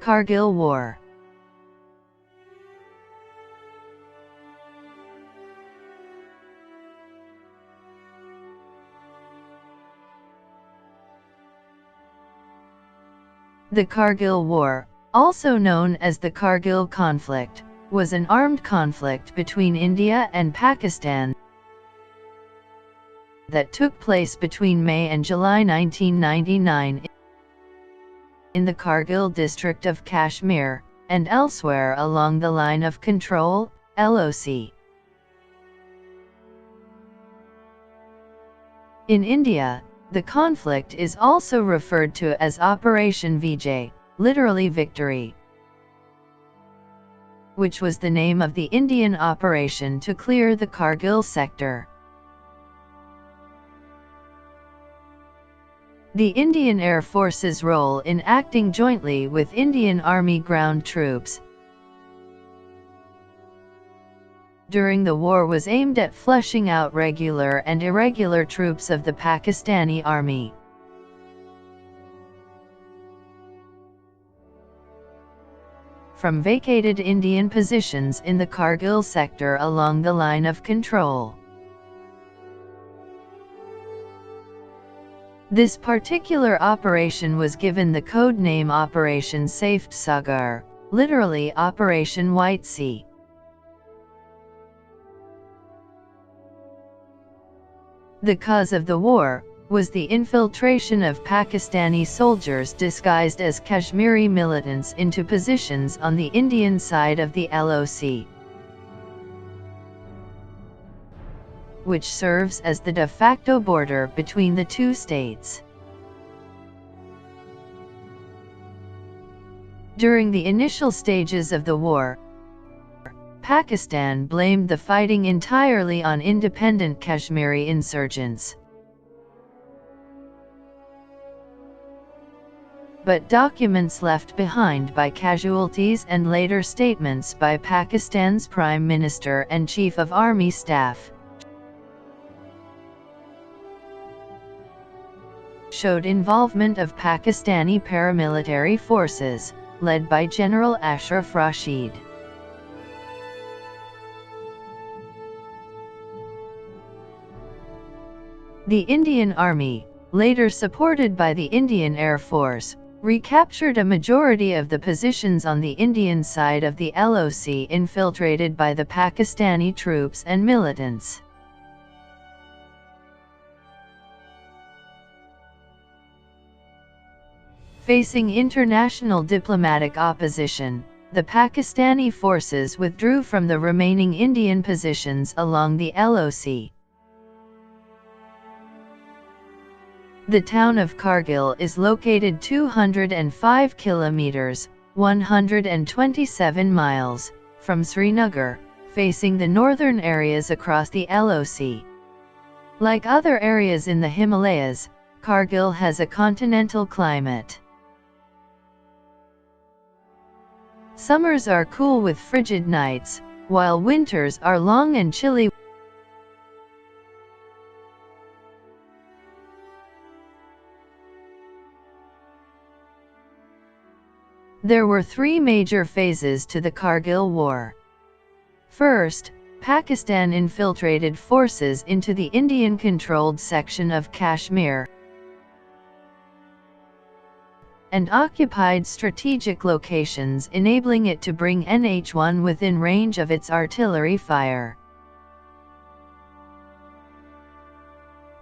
Kargil War. The Kargil War, also known as the Kargil conflict, was an armed conflict between India and Pakistan that took place between May and July 1999 in the Kargil district of Kashmir, and elsewhere along the Line of Control, LOC. In India, the conflict is also referred to as Operation Vijay, literally victory, which was the name of the Indian operation to clear the Kargil sector. The Indian Air Force's role in acting jointly with Indian Army ground troops during the war was aimed at flushing out regular and irregular troops of the Pakistani Army. From vacated Indian positions in the Kargil sector along the Line of Control. This particular operation was given the code name Operation Sagar, literally Operation White Sea. The cause of the war was the infiltration of Pakistani soldiers disguised as Kashmiri militants into positions on the Indian side of the LOC, which serves as the de facto border between the two states. During the initial stages of the war, Pakistan blamed the fighting entirely on independent Kashmiri insurgents. But documents left behind by casualties and later statements by Pakistan's Prime Minister and Chief of Army Staff showed involvement of Pakistani paramilitary forces, led by General Ashraf Rashid. The Indian Army, later supported by the Indian Air Force, recaptured a majority of the positions on the Indian side of the LOC infiltrated by the Pakistani troops and militants. Facing international diplomatic opposition, the Pakistani forces withdrew from the remaining Indian positions along the LOC. The town of Kargil is located 205 kilometers, 127 miles, from Srinagar, facing the northern areas across the LOC. Like other areas in the Himalayas, Kargil has a continental climate. Summers are cool with frigid nights, while winters are long and chilly. There were three major phases to the Kargil War. First, Pakistan infiltrated forces into the Indian-controlled section of Kashmir and occupied strategic locations, enabling it to bring NH-1 within range of its artillery fire.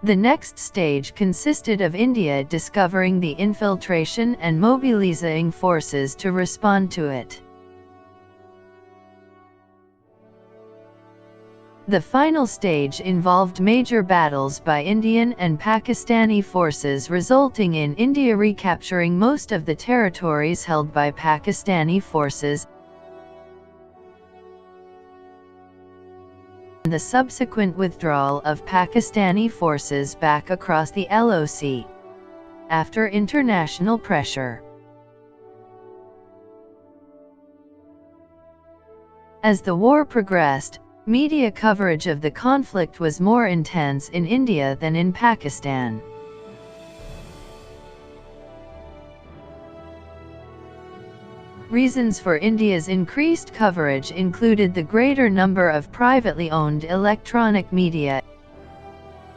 The next stage consisted of India discovering the infiltration and mobilizing forces to respond to it. The final stage involved major battles by Indian and Pakistani forces, resulting in India recapturing most of the territories held by Pakistani forces, and the subsequent withdrawal of Pakistani forces back across the LOC, after international pressure. As the war progressed, media coverage of the conflict was more intense in India than in Pakistan. Reasons for India's increased coverage included the greater number of privately owned electronic media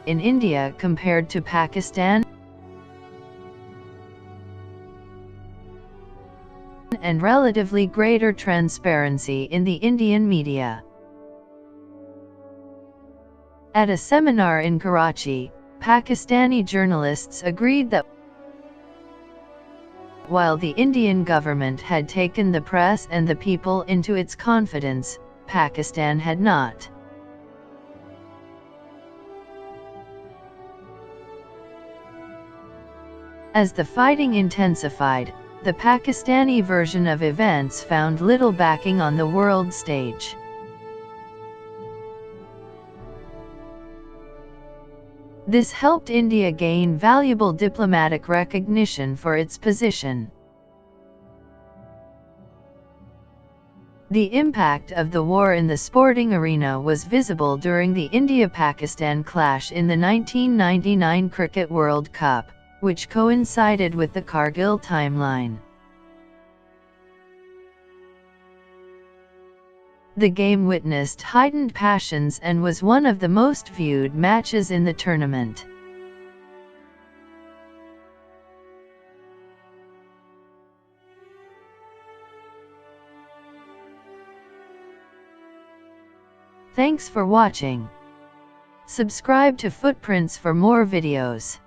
in India compared to Pakistan, and relatively greater transparency in the Indian media. At a seminar in Karachi, Pakistani journalists agreed that while the Indian government had taken the press and the people into its confidence, Pakistan had not. As the fighting intensified, the Pakistani version of events found little backing on the world stage. This helped India gain valuable diplomatic recognition for its position. The impact of the war in the sporting arena was visible during the India-Pakistan clash in the 1999 Cricket World Cup, which coincided with the Kargil timeline. The game witnessed heightened passions and was one of the most viewed matches in the tournament. Thanks for watching. Subscribe to Footprints for more videos.